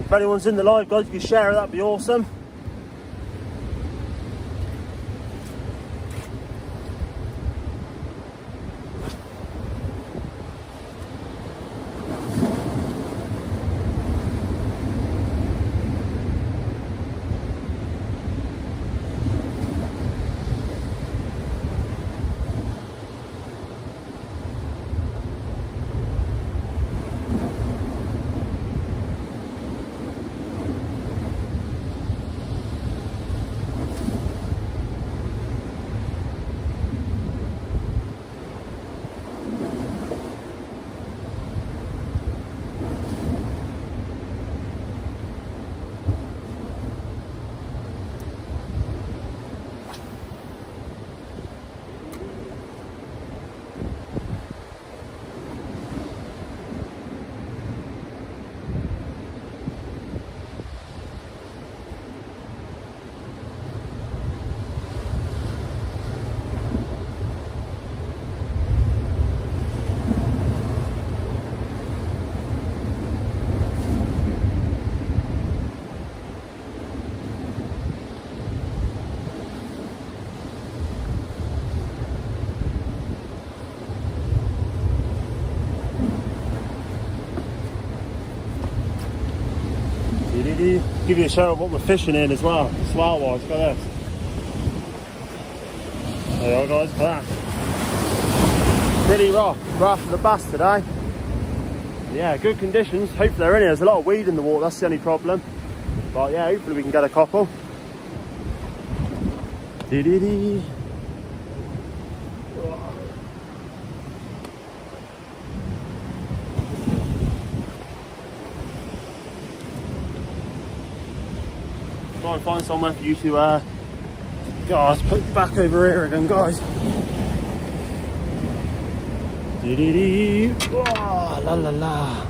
If anyone's in the live, guys, if you share it, that'd be awesome. Give you a show of what we're fishing in as well, smart wise. Look at this. There you go, guys, for that. Pretty rough for the bass today. Yeah, good conditions. Hopefully they're in here. There's a lot of weed in the water, that's the only problem. But yeah, hopefully we can get a couple. Dee-dee-dee. Try and find somewhere for you to guys, put you back over here again, guys. Dee-dee-dee. Oh, la la la.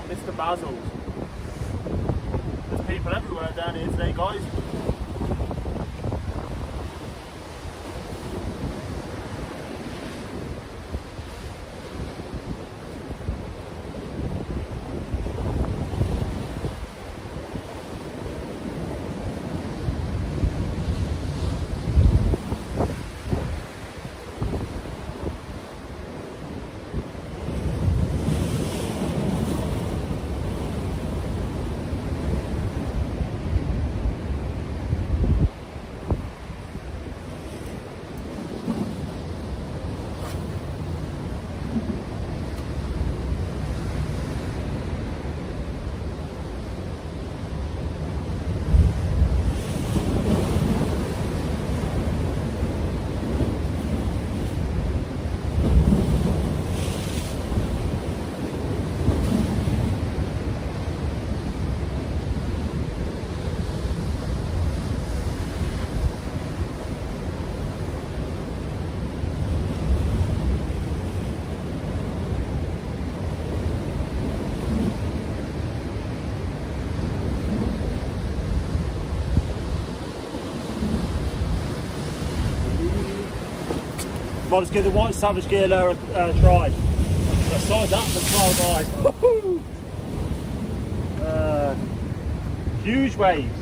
Mr. Basil's. There's people everywhere down here today, guys. Might just give the white Savage Gear lure a try. Let's size up the trial, guys. Huge waves.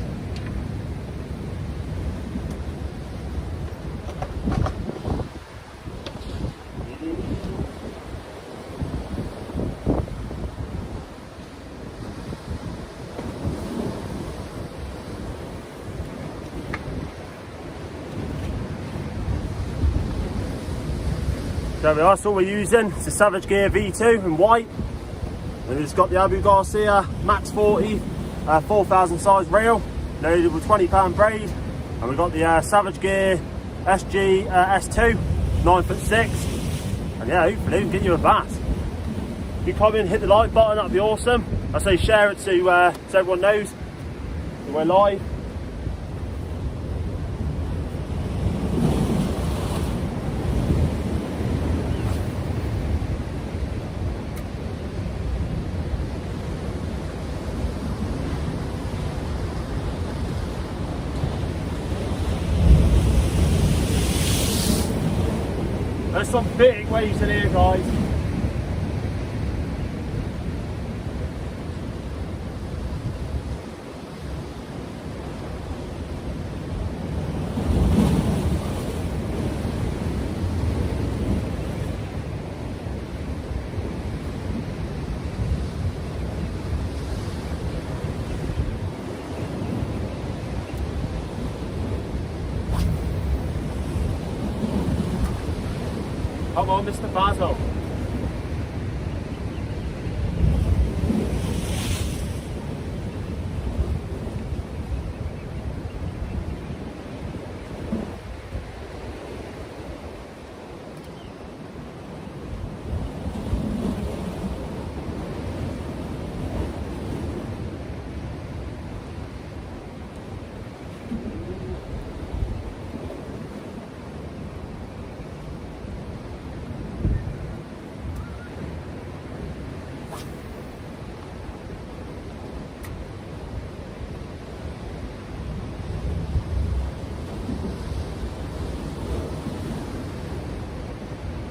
So that's all we're using. It's a Savage Gear V2 in white. And we've just got the Abu Garcia Max 40 4,000 size reel, loaded with 20-pound braid. And we've got the Savage Gear SG S2 9'6". And yeah, hopefully we can get you a bass. If you come in, hit the like button, that'd be awesome. I say share it to so everyone knows that we're live. There's some big waves in here, guys. Come on, Mr. Basil.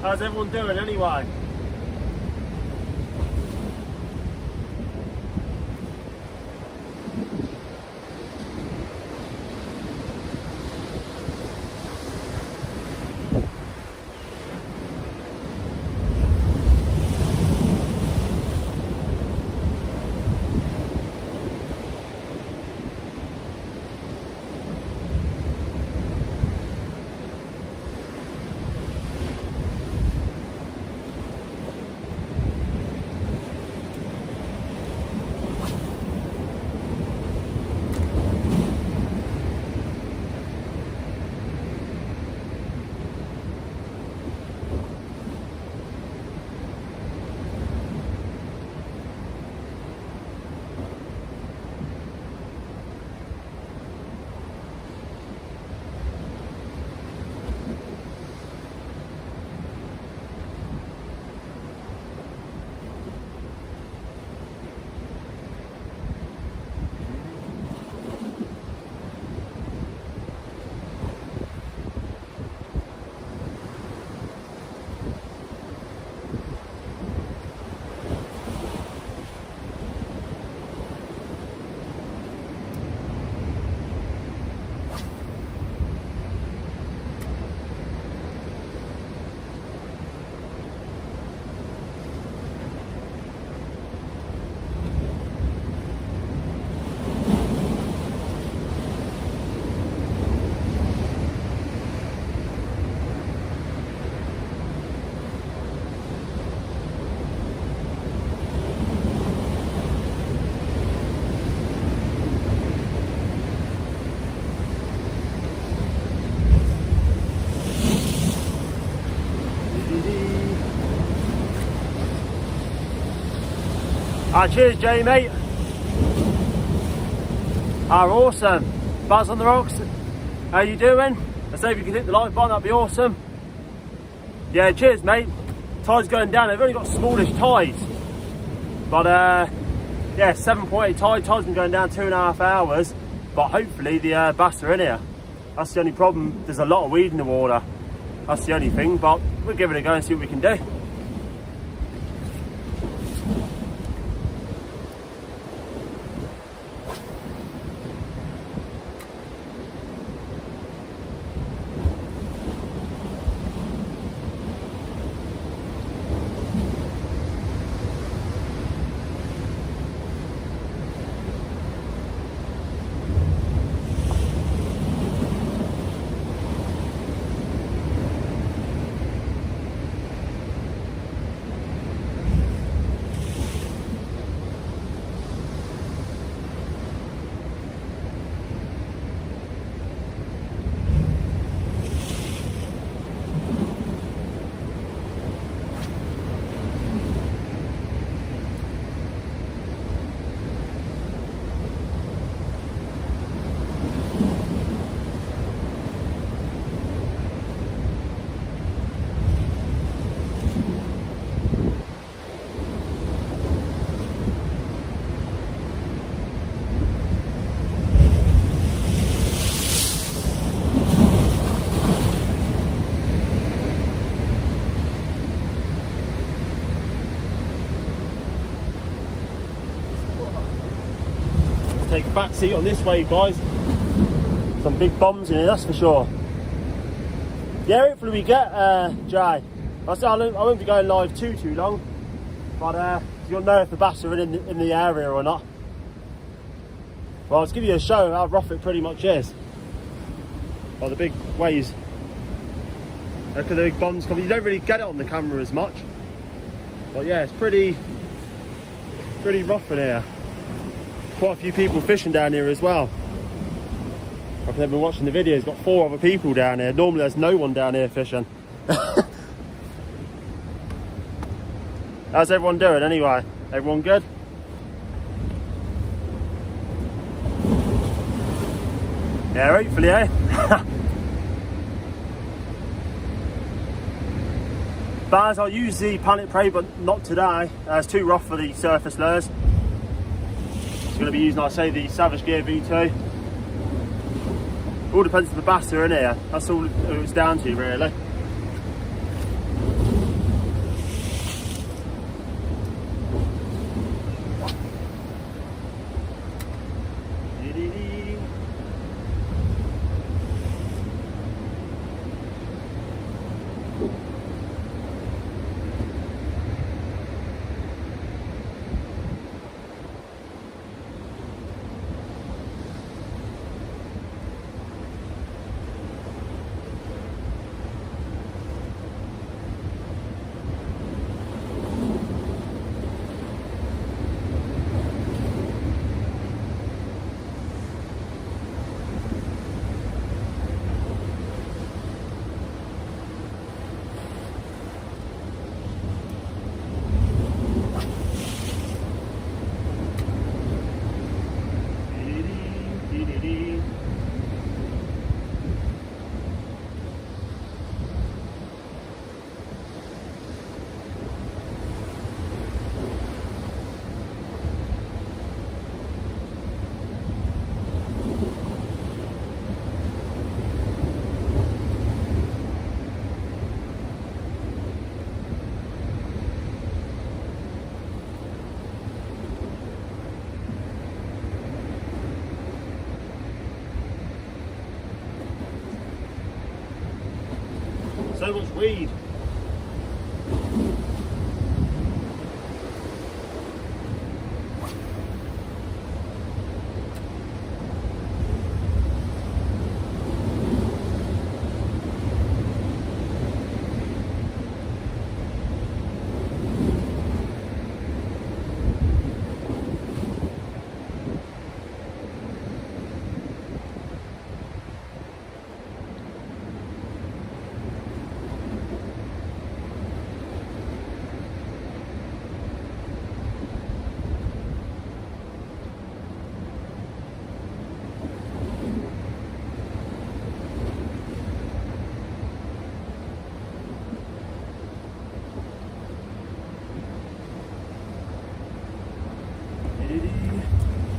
How's everyone doing anyway? Cheers, Jamie. Awesome. Buzz on the rocks. How you doing? Let's see if you can hit the like button, that'd be awesome. Yeah, cheers, mate. Tide's going down. They've only got smallish tides. But, yeah, 7.8 tide. Tide's been going down 2.5 hours. But hopefully the bass are in here. That's the only problem. There's a lot of weed in the water. That's the only thing. But we'll give it a go and see what we can do. take a back seat on this wave, guys. Some big bombs in here, that's for sure. Yeah, hopefully we get Jay. I won't be going live too long, but you'll know if the bass are in the area or not. Well, I'll give you a show of how rough it pretty much is. Well, the big waves. Look at the big bombs coming. You don't really get it on the camera as much, but yeah, it's pretty rough in here. Quite a few people fishing down here as well. I've been watching the videos, got 4 other people down here. Normally there's no one down here fishing. How's everyone doing anyway? Everyone good? Yeah, hopefully, eh? Baz, I'll use the Planet Prey, but not today. It's too rough for the surface lures. It's going to be using, like I say, the Savage Gear V2. All depends if the bass are in here. That's all it's down to, really. So much weed.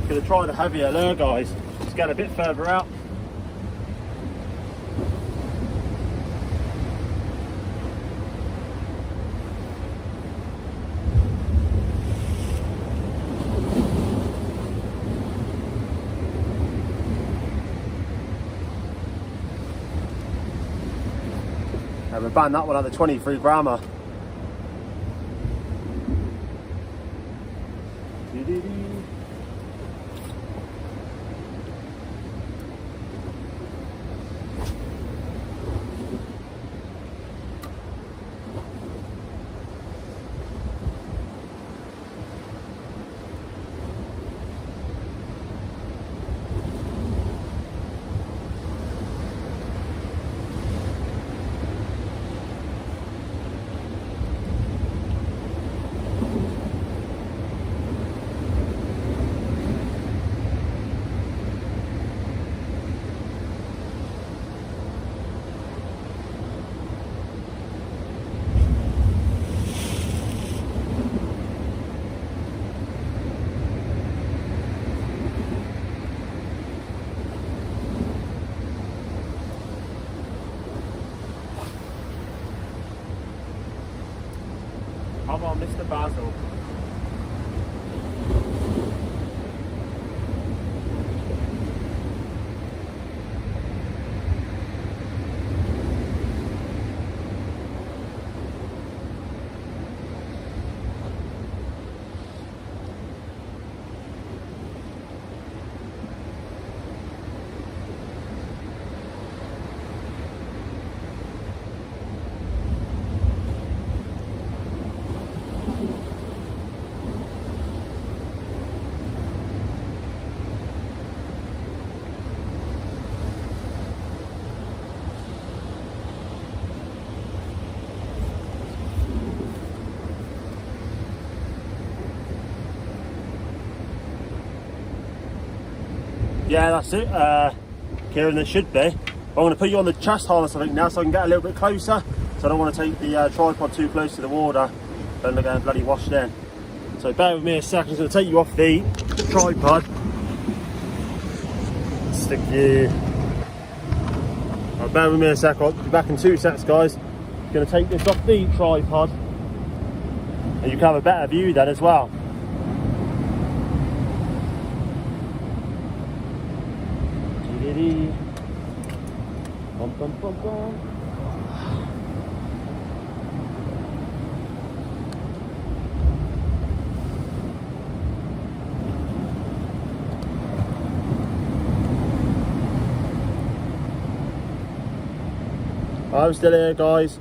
Gonna try the heavier lure, guys. Just get a bit further out. And we banned that one at the 23 grammer. Come on, Mr. Basil. Yeah, that's it, Kieran, there should be. I'm going to put you on the chest harness, I think, now, so I can get a little bit closer. So I don't want to take the tripod too close to the water, then they're going bloody washed in. So bear with me a second, I'm going to take you off the tripod. Stick you... Right, bear with me a sec, I'll be back in 2 seconds, guys. I'm going to take this off the tripod, and you can have a better view then as well. Bum, bum, bum, bum. I'm still here, guys.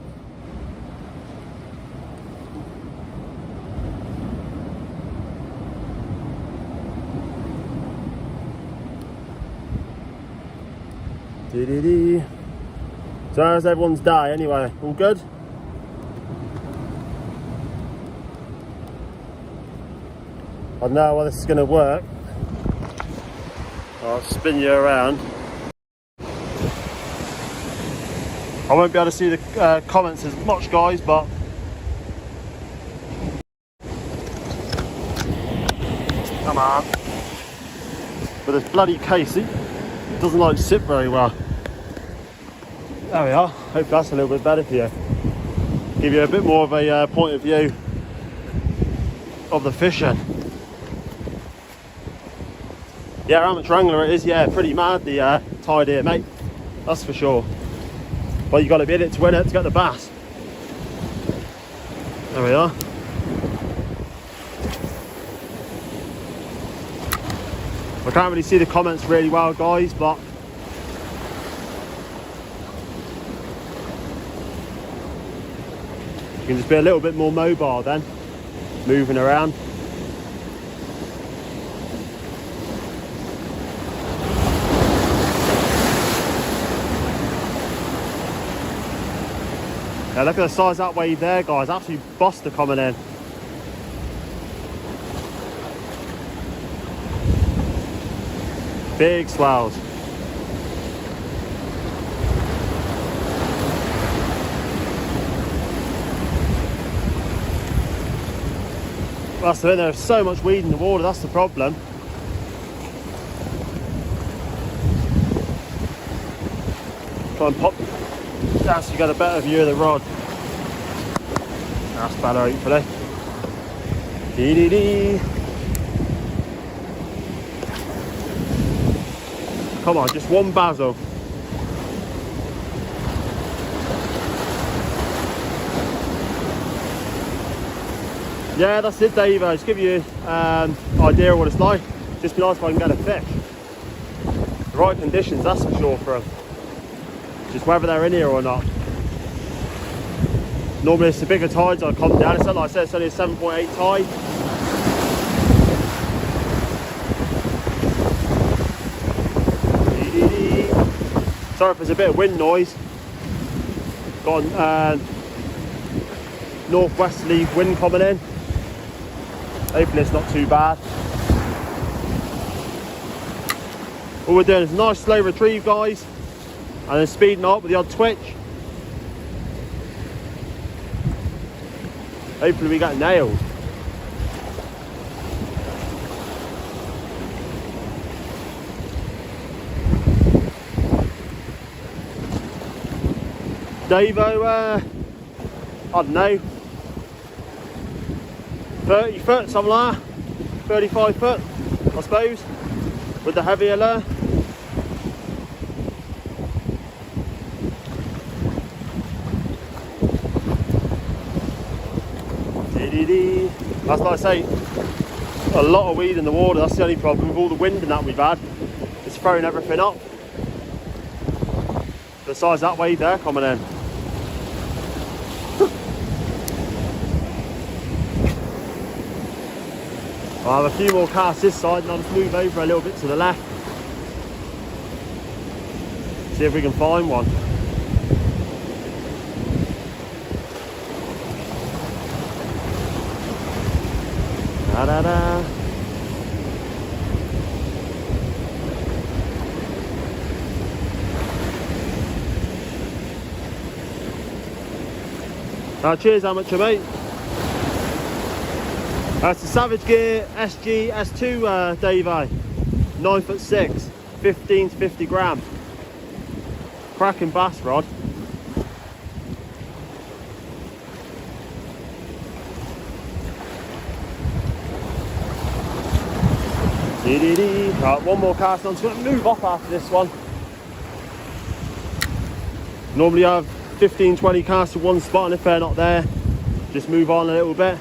So how's everyone's day anyway? All good? I don't know how this is going to work. I'll spin you around. I won't be able to see the comments as much, guys, but come on. But this bloody casey, it doesn't like sit very well. There we are. Hope that's a little bit better for you. Give you a bit more of a point of view of the fishing. Yeah, amateur angler it is. Yeah, pretty mad the tide here, mate. That's for sure. But you got to be in it to win it to get the bass. There we are. I can't really see the comments really well, guys, but you can just be a little bit more mobile then, moving around. Yeah, look at the size of that wave there, guys. Absolute buster coming in. Big swells. That's the thing, there's so much weed in the water, that's the problem. Try and pop down so you get a better view of the rod. That's better, hopefully. Dee-dee-dee. Come on, just one basil. Yeah, that's it, Dave. Just give you an idea of what it's like. Just be nice if I can get a fish. The right conditions, that's for sure, for them. Just whether they're in here or not. Normally it's the bigger tides I come down. It's like I said, it's only a 7.8 tide. Sorry if there's a bit of wind noise. Got northwesterly wind coming in. Hopefully it's not too bad. All we're doing is a nice slow retrieve, guys, and then speeding up with the odd twitch. Hopefully we get nailed. Davo, I don't know, 30 foot, something like that, 35 foot, I suppose, with the heavier lure. That's like I say, a lot of weed in the water. That's the only problem with all the wind and that we've had. It's throwing everything up. Besides that wave there coming in. I'll have a few more casts this side and I'll just move over a little bit to the left. See if we can find one. Da, da, da. Cheers, amateur mate. That's the Savage Gear SG S2 Dave. 9'6", 15 to 50 gram. Cracking bass rod. Right, one more cast on. I'm just going to move off after this one. Normally I have 15-20 casts to one spot, and if they're not there, just move on a little bit.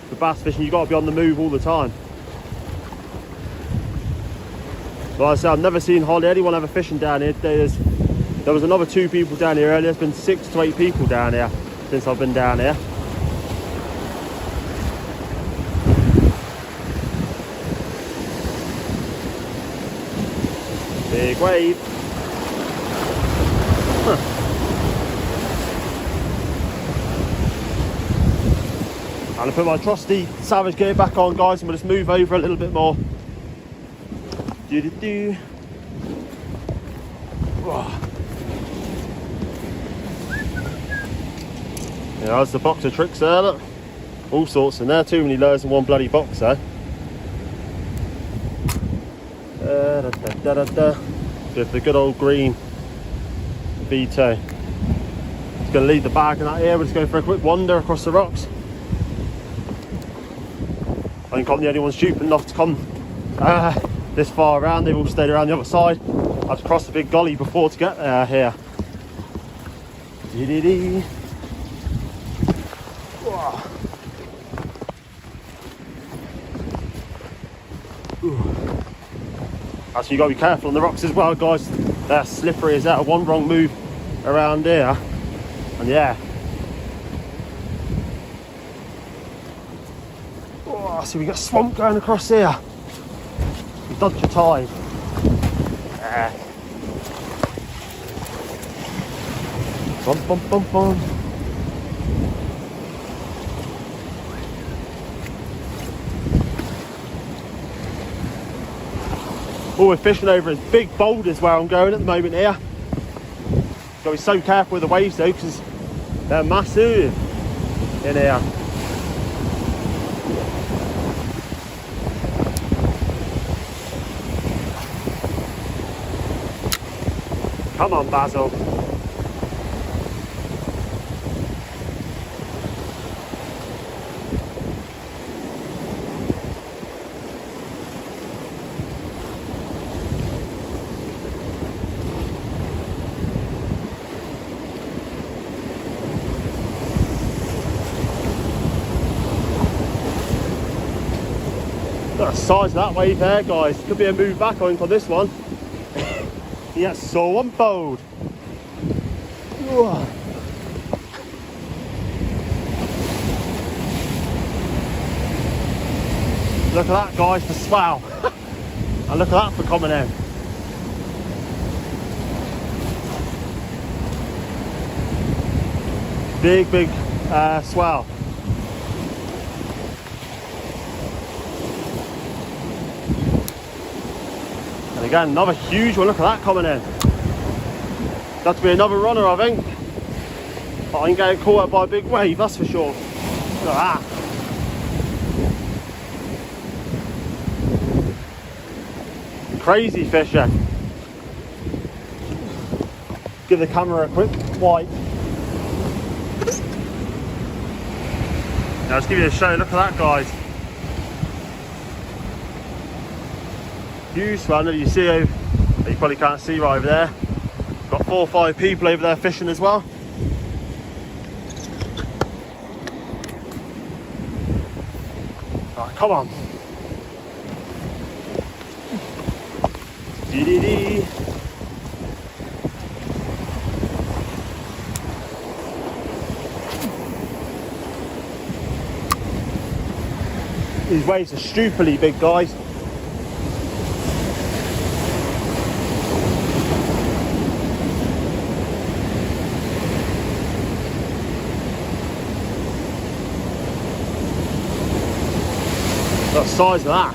For bass fishing, you've got to be on the move all the time. Like I said, I've never seen hardly anyone ever fishing down here. There was another 2 people down here earlier. There's been 6 to 8 people down here since I've been down here. Big wave. And I put my trusty Savage Gear back on, guys, and we'll just move over a little bit more. Do. Yeah, there's the boxer tricks there, look. All sorts in there, too many lures in one bloody box there. With the good old green V2. Just going to leave the bag in that here. We're just going for a quick wander across the rocks. I think I'm the only one stupid enough to come this far around. They've all stayed around the other side. I had to cross the big gully before to get here. So you got to be careful on the rocks as well, guys. They're slippery as hell. One wrong move around here, and yeah. So we got swamp going across here. Dodge your tide. Bum bum bum bum. Oh, we're fishing over his big boulders where I'm going at the moment here. Got to be so careful with the waves though, because they're massive in here. Come on, Basil. Look at the size of that wave there, guys. Could be a move back on this one. Yeah, so I'm bold. Look at that, guys, for swell. And look at that for coming in. Big swell. And again, another huge one. Look at that coming in. Got to be another runner, I think. But I ain't getting caught up by a big wave, that's for sure. Look at that. Crazy fishing. Give the camera a quick wipe. Now let's give you a show. Look at that, guys. Huge swell. You see over, you probably can't see right over there. Got 4 or 5 people over there fishing as well. Right, come on. Dee. These waves are stupidly big, guys. Look at the size of that.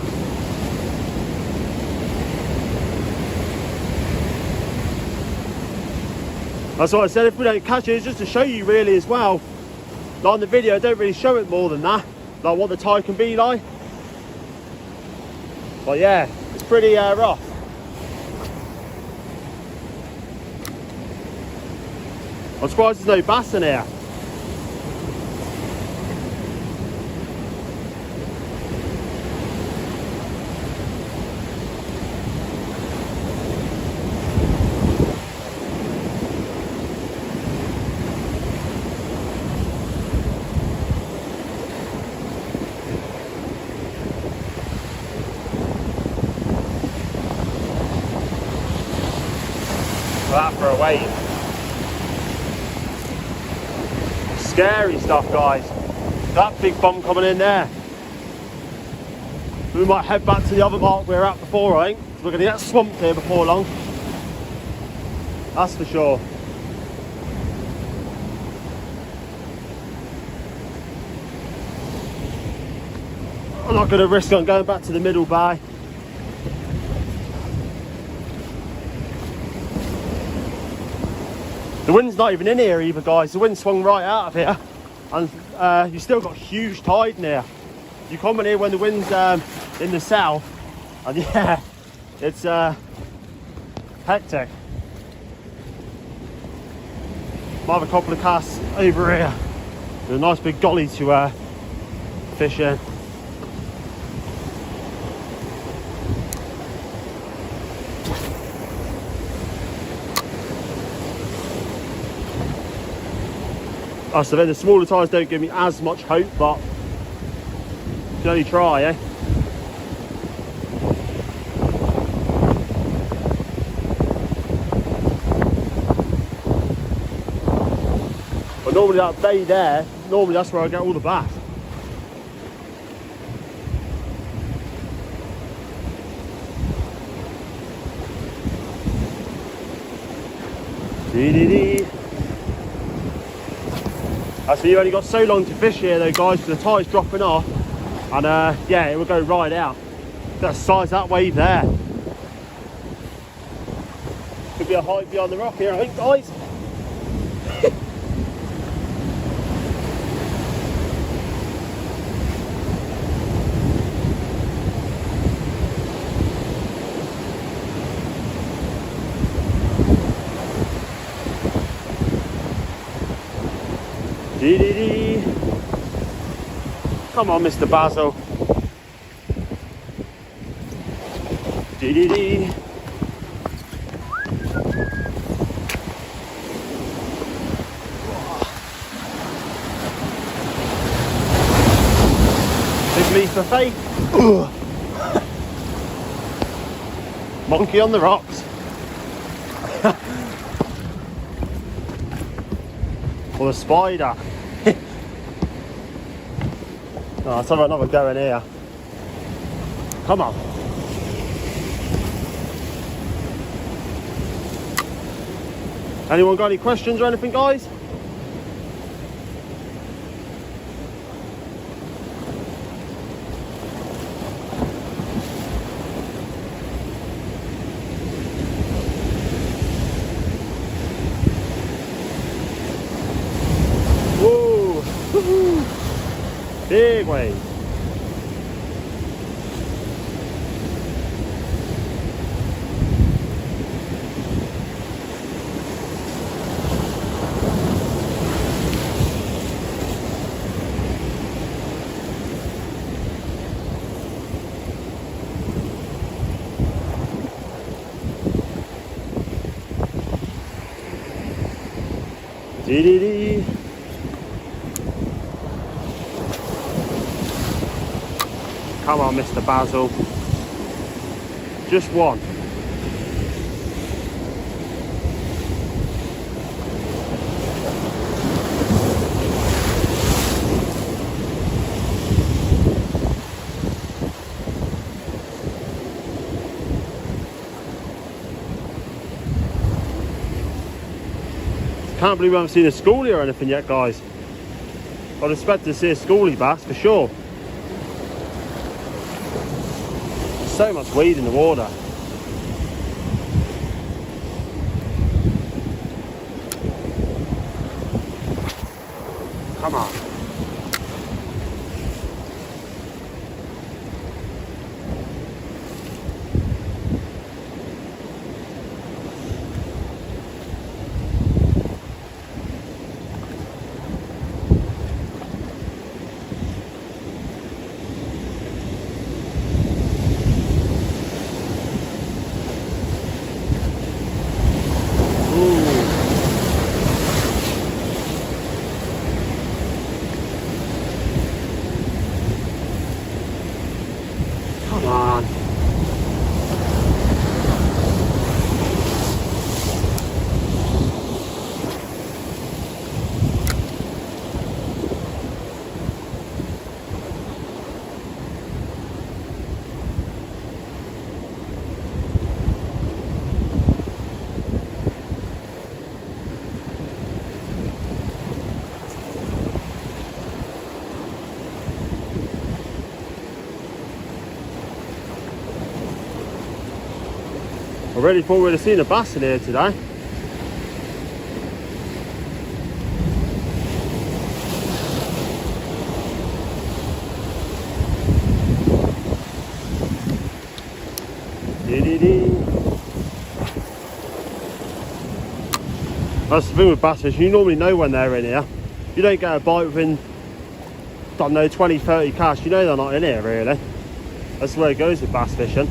That's what I said, if we don't catch it, it's just to show you really as well. Like in the video, I don't really show it more than that, like what the tide can be like. But yeah, it's pretty rough. I'm surprised there's no bass in here. That for a wave. Scary stuff, guys. That big bomb coming in there. We might head back to the other mark we were at before, I think. We're going to get swamped here before long. That's for sure. I'm not going to risk on going back to the middle bay. The wind's not even in here either, guys. The wind swung right out of here, and you've still got huge tide in here. You come in here when the wind's in the south, and yeah, it's hectic. Might have a couple of casts over here. There's a nice big gully to fish in. So then the smaller tides don't give me as much hope, but you can only try, eh? But normally that bay there, normally that's where I get all the bass. Dee-dee-dee. So you've only got so long to fish here though, guys, because the tide's dropping off, and yeah, it will go right out. Let's size that wave there. Could be a height behind the rock here, I think, guys. Dee-dee-dee. Come on, Mr. Basil. Dee-dee-dee. Big leap of faith. Monkey on the rocks. Or the spider. Oh, let's have another go in here. Come on. Anyone got any questions or anything, guys? Whoa! Woohoo! Big wave. Dee-dee-dee. Come on, Mr. Basil. Just one. Can't believe we haven't seen a schoolie or anything yet, guys. I'd expect to see a schoolie bass for sure. So much weed in the water. Come on. really thought we'd have seen a bass in here today. That's the thing with bass fishing, you normally know when they're in here. You don't get a bite within, I don't know, 20-30 casts, you know they're not in here really. That's the way it goes with bass fishing.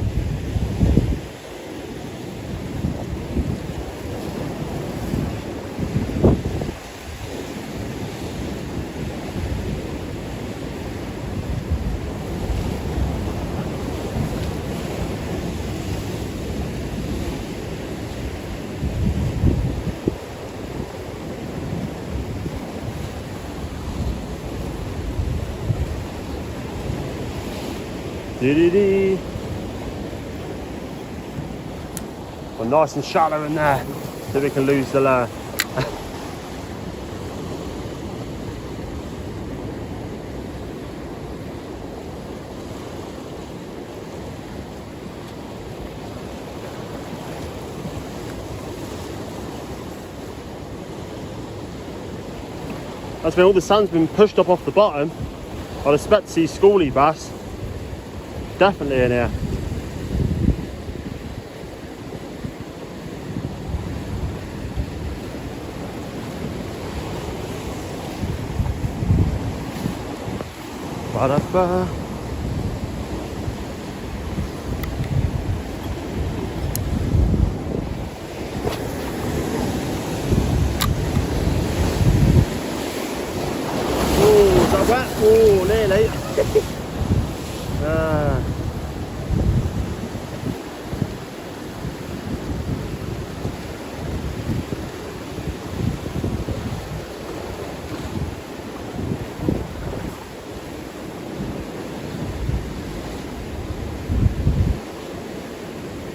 Well, nice and shallow in there, so we can lose the lure. That's when all the sand's been pushed up off the bottom. I'd expect to see schoolie bass. Definitely in here. Ba-da-ba. Oh, is that wet? Oh, nearly.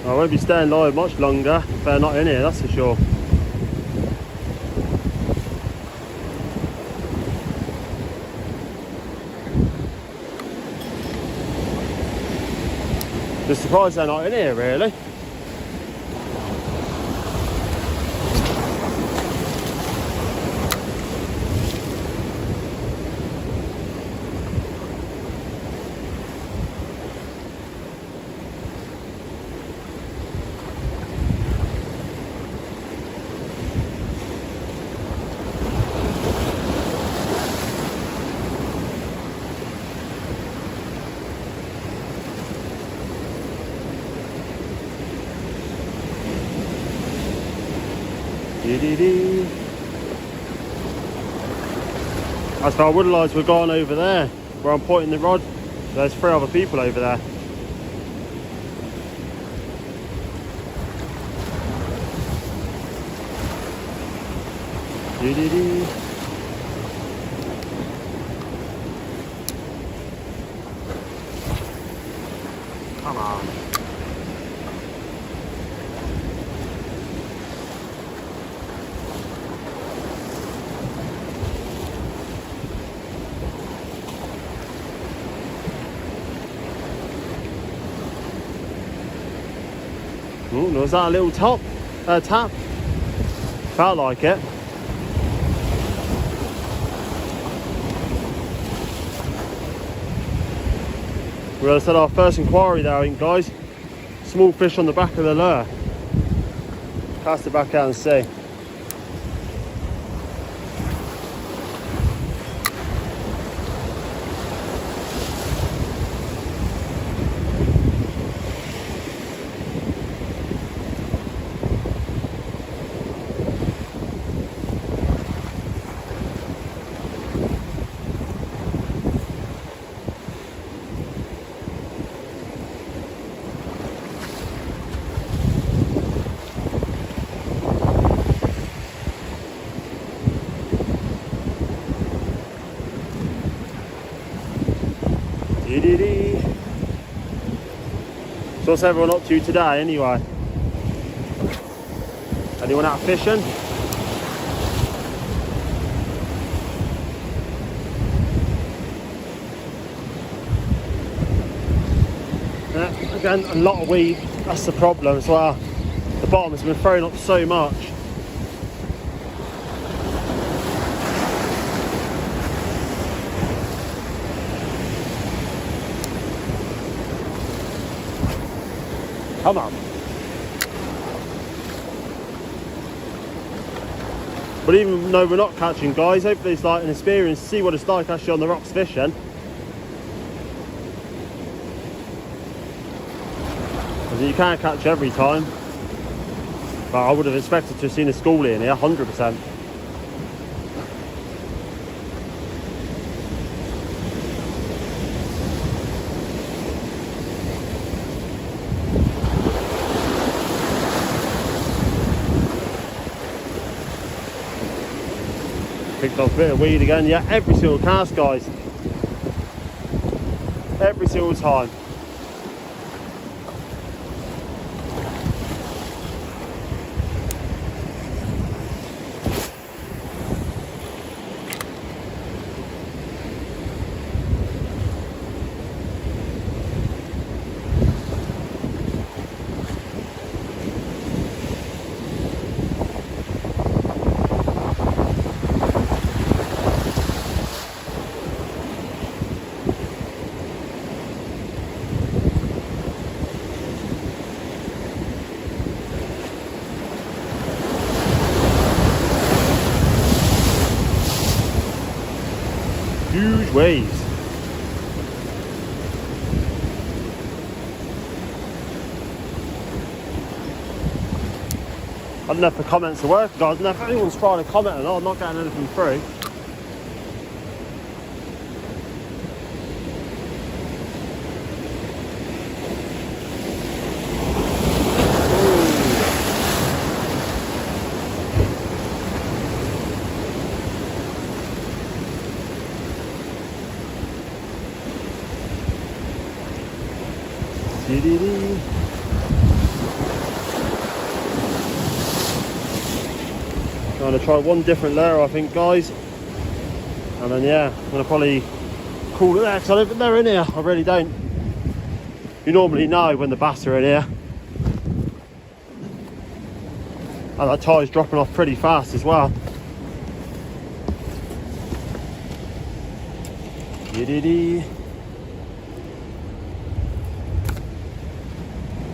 I won't be staying live much longer if they're not in here, that's for sure. Just surprised they're not in here really. That's why I would realise we're going over there, where I'm pointing the rod. There's 3 other people over there. Come on. Oh, was that a little tap? Felt like it. We're going to set our first inquiry there, I think, guys. Small fish on the back of the lure. Cast it back out and see. So what's everyone up to today anyway? Anyone out fishing? Yeah, again, a lot of weed, that's the problem as well. bottom has been thrown up so much. Come on. But even though we're not catching, guys, hopefully it's like an experience to see what it's like actually on the rocks fishing. Because you can't catch every time. But I would have expected to have seen a schoolie in here, 100%. Picked off a bit of weed again, yeah, every single cast, guys. Every single time. Huge waves. I don't know if the comments are working, guys. I don't know if anyone's trying to comment or not. I'm not getting anything through. I'm going to try one different lure, I think, guys, and then yeah, I'm going to probably call it there because I don't think they're in here. I really don't. You normally know when the bass are in here, and that tide's dropping off pretty fast as well.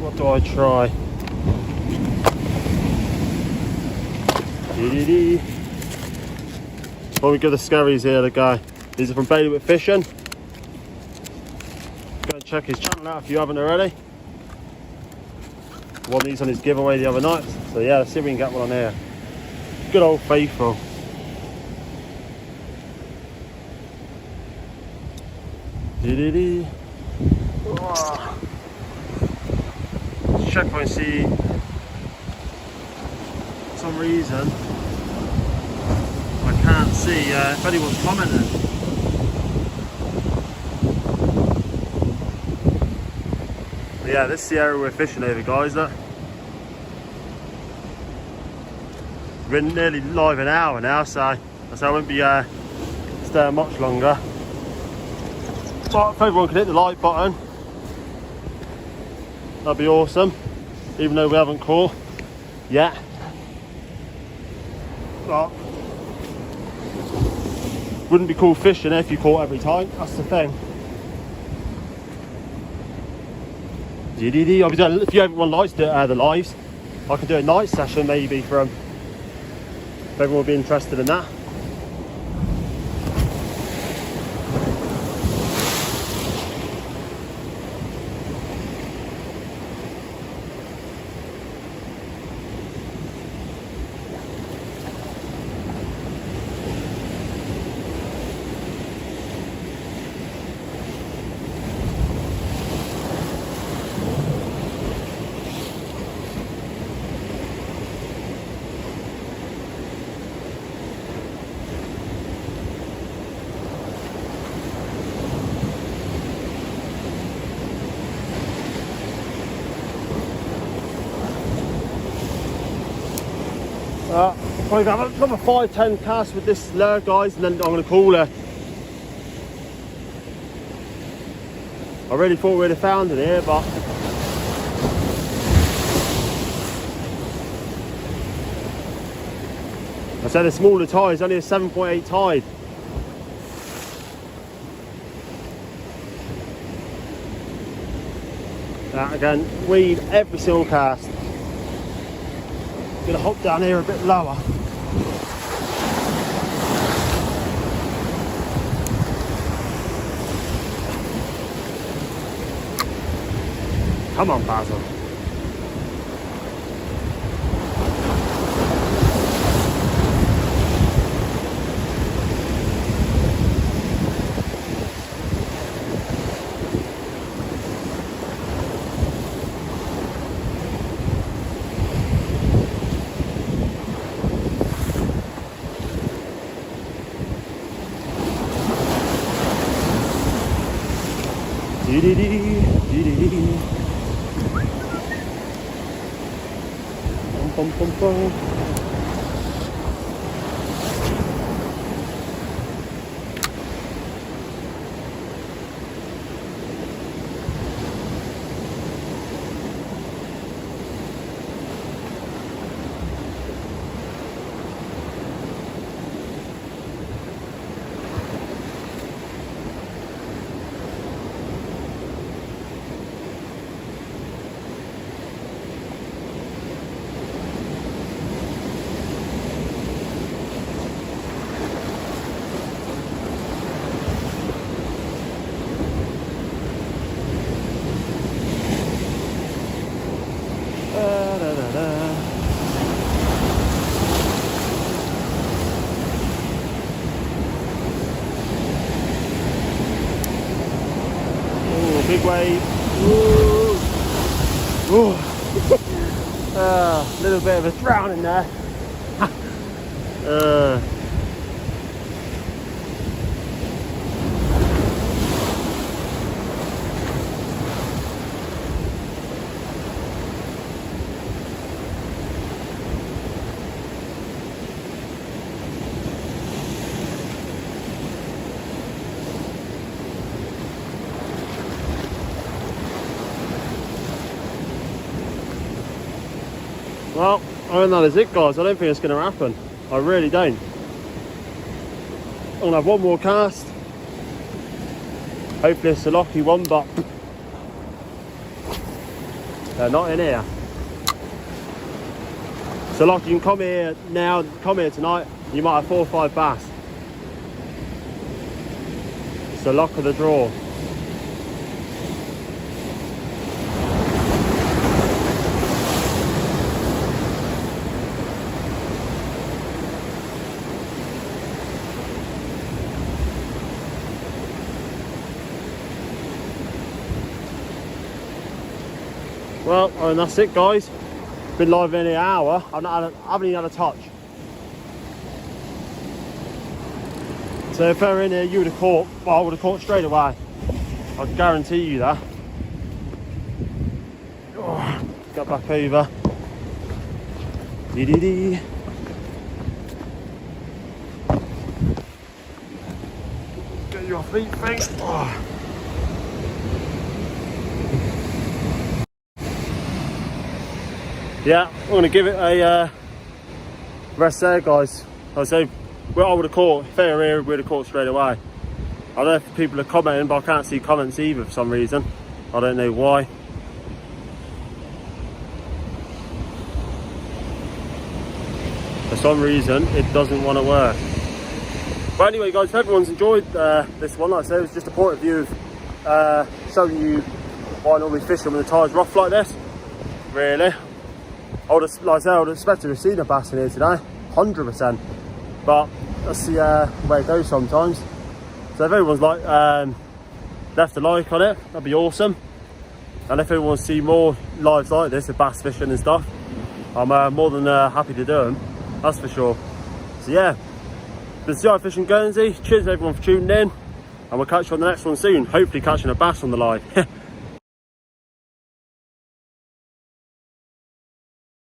What do I try? Well, we give the scaries here a go. These are from Bailiwick Fishing. Go and check his channel out if you haven't already. Won these on his giveaway the other night. So yeah, let's see if we can get one on here. Good old faithful. Let's check and see. For some reason I can't see if anyone's commenting. But yeah, this is the area we're fishing over, guys. Look, we're nearly live an hour now, so I won't be staying much longer. But if everyone can hit the like button, that'd be awesome, even though we haven't caught yet. But wouldn't be cool fishing if you caught every time, that's the thing. I'll be doing, if everyone likes the lives, I can do a night session maybe for them, if everyone would be interested in that. Probably have another 5-10 casts with this lure, guys, and then I'm going to call her. I really thought we'd have found it here, but I said a smaller tide, it's only a 7.8 tide. That again, weed every single cast. Gonna hop down here a bit lower. Come on, Basil. Bum, bum, bum. Big wave. Ooh. Little bit of a drowning there. Well, I don't know, that's it guys. I don't think it's going to happen. I really don't. I'm going to have one more cast. Hopefully it's a lucky one, but they're not in here. So like you can come here now, come here tonight, you might have 4 or 5 bass. It's the luck of the draw. Well, and that's it guys. Been live in an hour. I haven't even had a touch. So if they were in here, you would have caught, well, I would have caught straight away. I can guarantee you that. Oh, get back over. Dee-dee-dee. Get your feet, feet. Oh. Yeah, I'm going to give it a rest there guys. I say, well, I would have caught, if they were here, we would have caught straight away. I don't know if people are commenting, but I can't see comments either for some reason. I don't know why. For some reason, it doesn't want to work. But anyway guys, if everyone's enjoyed this one, like I said, it was just a point of view of showing you why I normally fish when the tide's rough like this, really. I would have, like I said, I would have expected to have seen a bass in here today, 100%. But that's the way it goes sometimes. So if everyone's like left a like on it, that'd be awesome. And if everyone wants to see more lives like this, of bass fishing and stuff, I'm more than happy to do them, that's for sure. So yeah, this is CI Fishing Guernsey. Cheers everyone for tuning in, and we'll catch you on the next one soon. Hopefully catching a bass on the live.